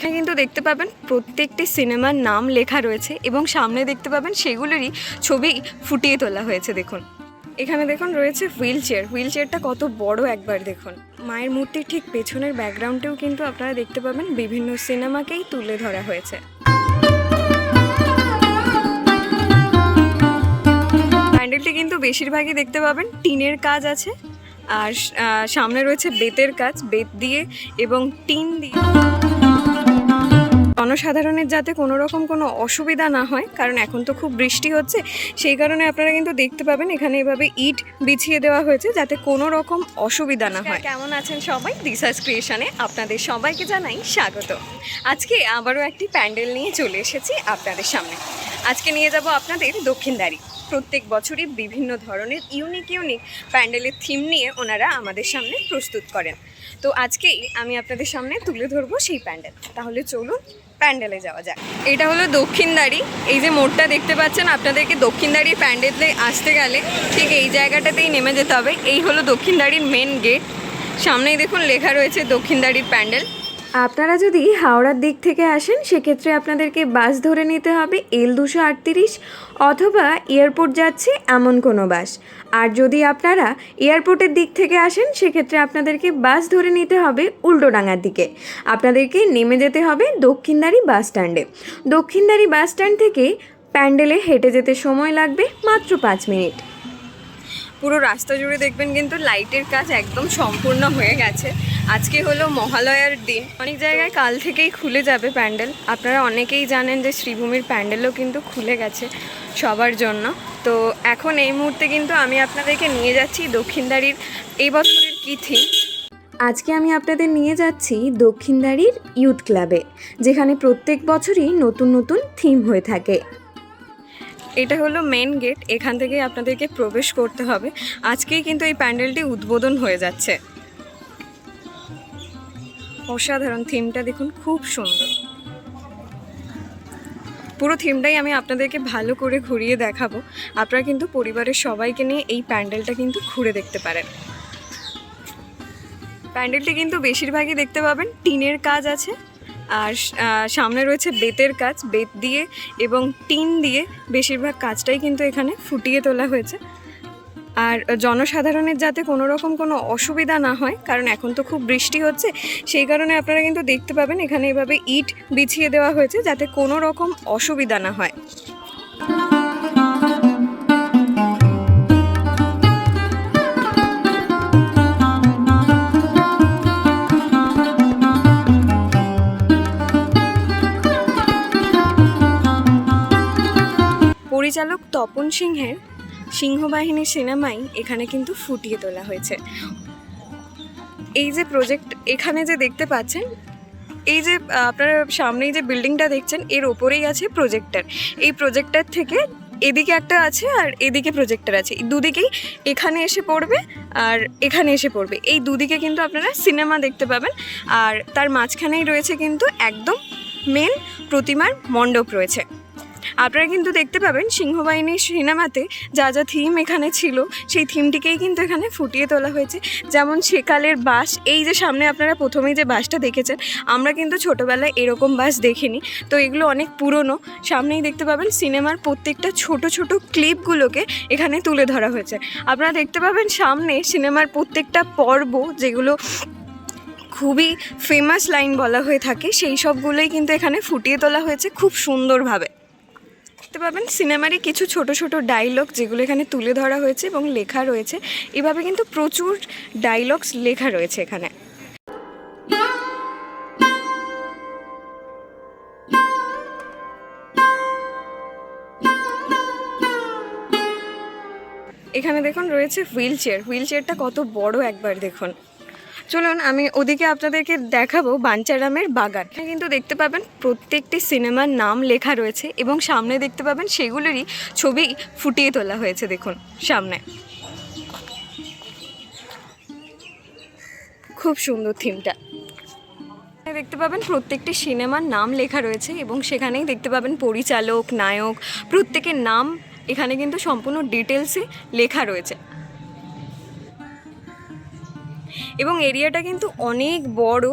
এখানে কিন্তু দেখতে পাবেন প্রত্যেকটি সিনেমার নাম লেখা রয়েছে এবং সামনে দেখতে পাবেন সেগুলোরই ছবি ফুটিয়ে তোলা হয়েছে। দেখুন এখানে দেখুন রয়েছে হুইল চেয়ারটা কত বড় একবার দেখুন। মায়ের মূর্তির ঠিক পেছনের ব্যাকগ্রাউন্ডেও কিন্তু আপনারা দেখতে পাবেন বিভিন্ন সিনেমাকেই তুলে ধরা হয়েছে। প্যান্ডেলটি কিন্তু বেশিরভাগই দেখতে পাবেন টিনের কাজ আছে, আর সামনে রয়েছে বেতের কাজ, বেত দিয়ে এবং টিন দিয়ে। জনসাধারণের যাতে কোনো রকম কোনো অসুবিধা না হয়, কারণ এখন তো খুব বৃষ্টি হচ্ছে, সেই কারণে আপনারা কিন্তু দেখতে পাবেন এখানে এভাবে ইট বিছিয়ে দেওয়া হয়েছে যাতে কোনো রকম অসুবিধা না হয়। কেমন আছেন সবাই? দিশাস ক্রিয়েশনে আপনাদের সবাইকে জানাই স্বাগত। আজকে আবারও একটি প্যান্ডেল নিয়ে চলে এসেছি আপনাদের সামনে। আজকে নিয়ে যাব আপনাদের দক্ষিণদ্বারী। প্রত্যেক বছরই বিভিন্ন ধরনের ইউনিক প্যান্ডেলের থিম নিয়ে ওনারা আমাদের সামনে প্রস্তুত করেন। তো আজকেই আমি আপনাদের সামনে তুলে ধরবো সেই প্যান্ডেল। তাহলে চলুন প্যান্ডেলে যাওয়া যাক। এটা হলো দক্ষিণদ্বারী। এই যে মোড়টা দেখতে পাচ্ছেন, আপনাদেরকে দক্ষিণদ্বারীর প্যান্ডেলে আসতে গেলে ঠিক এই জায়গাটাতেই নেমে যেতে হবে। এই হলো দক্ষিণদ্বারীর মেন গেট। সামনেই দেখুন লেখা রয়েছে দক্ষিণদ্বারীর প্যান্ডেল। আপনারা যদি হাওড়ার দিক থেকে আসেন সেক্ষেত্রে আপনাদেরকে বাস ধরে নিতে হবে L238 অথবা এয়ারপোর্ট যাচ্ছে এমন কোনো বাস। আর যদি আপনারা এয়ারপোর্টের দিক থেকে আসেন সেক্ষেত্রে আপনাদেরকে বাস ধরে নিতে হবে উল্টোডাঙার দিকে। আপনাদেরকে নেমে যেতে হবে দক্ষিণদ্বারী বাস স্ট্যান্ডে। দক্ষিণদ্বারী বাস স্ট্যান্ড থেকে প্যান্ডেলে হেঁটে যেতে সময় লাগবে মাত্র 5 মিনিট। পুরো রাস্তা জুড়ে দেখবেন কিন্তু লাইটের কাজ একদম সম্পূর্ণ হয়ে গেছে। আজকে হলো মহালয়ার দিন। অনেক জায়গায় কাল থেকেই খুলে যাবে প্যান্ডেল। আপনারা অনেকেই জানেন যে শ্রীভূমির প্যান্ডেলও কিন্তু খুলে গেছে সবার জন্য। তো এখন এই মুহূর্তে কিন্তু আমি আপনাদেরকে নিয়ে যাচ্ছি দক্ষিণদ্বারীর এই বছরের কী থিম। আজকে আমি আপনাদের নিয়ে যাচ্ছি দক্ষিণদ্বারীর ইউথ ক্লাবে, যেখানে প্রত্যেক বছরই নতুন নতুন থিম হয়ে থাকে। এটা হলো মেন গেট, এখান থেকেই আপনাদেরকে প্রবেশ করতে হবে। আজকেই কিন্তু এই প্যান্ডেলটি উদ্বোধন হয়ে যাচ্ছে। অসাধারণ থিমটা দেখুন, খুব সুন্দর। পুরো থিমটাই আমি আপনাদেরকে ভালো করে ঘুরিয়ে দেখাবো। আপনারা কিন্তু পরিবারের সবাইকে নিয়ে এই প্যান্ডেলটা কিন্তু ঘুরে দেখতে পারেন। প্যান্ডেলটি কিন্তু বেশিরভাগই দেখতে পাবেন টিনের কাজ আছে, আর সামনে রয়েছে বেতের কাজ, বেত দিয়ে এবং টিন দিয়ে বেশিরভাগ কাজটাই কিন্তু এখানে ফুটিয়ে তোলা হয়েছে। আর জনসাধারণের যাতে কোনো রকম কোনো অসুবিধা না হয়, কারণ এখন তো খুব বৃষ্টি হচ্ছে, সেই কারণে আপনারা কিন্তু দেখতে পাবেন এখানে এভাবে ইট বিছিয়ে দেওয়া হয়েছে যাতে কোনো রকম অসুবিধা না হয়। পরিচালক তপন সিংহের সিংহবাহিনী সিনেমাই এখানে কিন্তু ফুটিয়ে তোলা হয়েছে। এই যে প্রজেক্ট এখানে যে দেখতে পাচ্ছেন, এই যে আপনারা সামনেই যে বিল্ডিংটা দেখছেন এর ওপরেই আছে প্রজেক্টর। এই প্রজেক্টর থেকে এদিকে একটা আছে আর এদিকে প্রজেক্টর আছে, দুদিকেই এখানে এসে পড়বে আর এখানে এসে পড়বে। এই দুদিকে কিন্তু আপনারা সিনেমা দেখতে পাবেন। আর তার মাঝখানেই রয়েছে কিন্তু একদম মেন প্রতিমার মণ্ডপ রয়েছে। আপনারা কিন্তু দেখতে পাবেন সিংহবাহিনী সিনেমাতে যা যা থিম এখানে ছিল সেই থিমটিকেই কিন্তু এখানে ফুটিয়ে তোলা হয়েছে। যেমন সেকালের বাস, এই যে সামনে আপনারা প্রথমেই যে বাসটা দেখেছেন, আমরা কিন্তু ছোটোবেলায় এরকম বাস দেখিনি, তো এগুলো অনেক পুরনো। সামনেই দেখতে পাবেন সিনেমার প্রত্যেকটা ছোট ছোট ক্লিপগুলোকে এখানে তুলে ধরা হয়েছে। আপনারা দেখতে পাবেন সামনে সিনেমার প্রত্যেকটা পর্ব, যেগুলো খুবই ফেমাস লাইন বলা হয়ে থাকে, সেই সবগুলোই কিন্তু এখানে ফুটিয়ে তোলা হয়েছে খুব সুন্দরভাবে। দেখতে পাবেন সিনেমারই কিছু ছোট ছোট ডায়লগ যেগুলো এখানে তুলে ধরা হয়েছে এবং লেখা রয়েছে। এভাবে কিন্তু প্রচুর ডায়লগস লেখা রয়েছে এখানে। এখানে দেখুন রয়েছে হুইল চেয়ারটা কত বড় একবার দেখুন। চলুন আমি ওদিকে আপনাদেরকে দেখাবো বাঞ্চারামের বাগান। এখানে কিন্তু দেখতে পাবেন প্রত্যেকটি সিনেমার নাম লেখা রয়েছে এবং সামনে দেখতে পাবেন সেগুলোরই ছবি ফুটিয়ে তোলা হয়েছে। দেখুন সামনে খুব সুন্দর থিমটা। দেখতে পাবেন প্রত্যেকটি সিনেমার নাম লেখা রয়েছে এবং সেখানেই দেখতে পাবেন পরিচালক, নায়ক, প্রত্যেকের নাম এখানে কিন্তু সম্পূর্ণ ডিটেলসে লেখা রয়েছে। এবং এরিয়াটা কিন্তু অনেক বড়,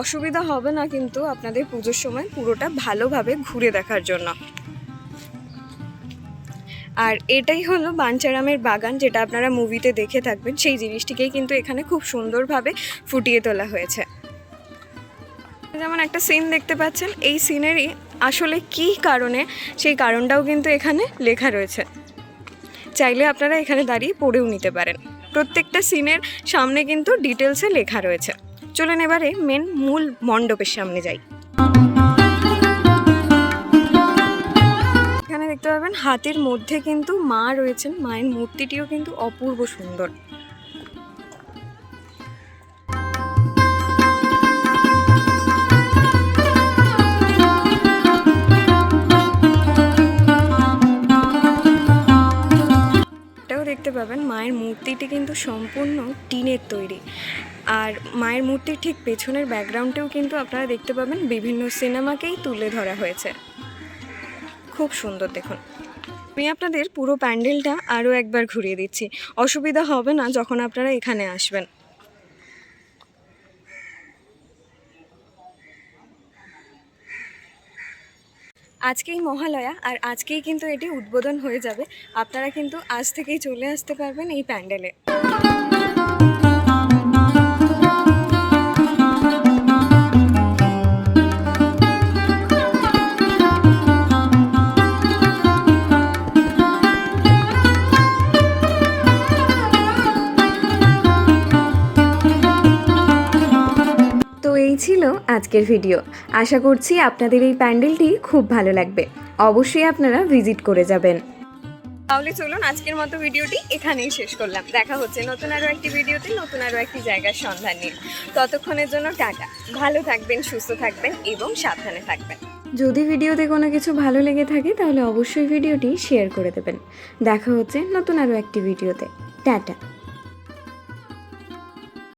অসুবিধা হবে না কিন্তু আপনাদের পুজোর সময় পুরোটা ভালোভাবে ঘুরে দেখার জন্য। আর এটাই হলো বাঞ্ছারামের বাগান, যেটা আপনারা মুভিতে দেখে থাকবেন, সেই জিনিসটিকেই কিন্তু এখানে খুব সুন্দরভাবে ফুটিয়ে তোলা হয়েছে। যেমন একটা সিন দেখতে পাচ্ছেন, এই সিনেরই আসলে কী কারণে সেই কারণটাও কিন্তু এখানে লেখা রয়েছে। চাইলে আপনারা এখানে দাঁড়িয়ে পড়েও নিতে পারেন। প্রত্যেকটা সিনের সামনে কিন্তু ডিটেলসে লেখা রয়েছে। চলেন এবারে মূল মণ্ডপের সামনে যাই। এখানে দেখতে পাবেন হাতের মধ্যে কিন্তু মা রয়েছেন, মায়ের মূর্তিটিও কিন্তু অপূর্ব সুন্দর। দেখতে পাবেন মায়ের মূর্তিটি কিন্তু সম্পূর্ণ টিনের তৈরি। আর মায়ের মূর্তির ঠিক পেছনের ব্যাকগ্রাউন্ডেও কিন্তু আপনারা দেখতে পাবেন বিভিন্ন সিনেমাকেই তুলে ধরা হয়েছে। খুব সুন্দর দেখুন। আমি আপনাদের পুরো প্যান্ডেলটা আরও একবার ঘুরিয়ে দিচ্ছি, অসুবিধা হবে না যখন আপনারা এখানে আসবেন। আজকেই মহালয়া, আর আজকেই কিন্তু এটি উদ্বোধন হয়ে যাবে। আপনারা কিন্তু আজ থেকেই চলে আসতে পারবেন এই প্যান্ডেলে। এই ছিল আজকের ভিডিও। আশা করছি আপনাদের এই প্যান্ডেলটি খুব ভালো লাগবে। অবশ্যই আপনারা ভিজিট করে যাবেন। তাহলে চলুন আজকের মতো ভিডিওটি এখানেই শেষ করলাম। দেখা হচ্ছে নতুন আরও একটি ভিডিওতে, নতুন আরও একটি জায়গার সন্ধান নিয়ে। ততক্ষণের জন্য টাটা। ভালো থাকবেন, সুস্থ থাকবেন এবং সাবধানে থাকবেন। যদি ভিডিওতে কোনো কিছু ভালো লেগে থাকে তাহলে অবশ্যই ভিডিওটি শেয়ার করে দেবেন। দেখা হচ্ছে নতুন আরও একটি ভিডিওতে। টাটা।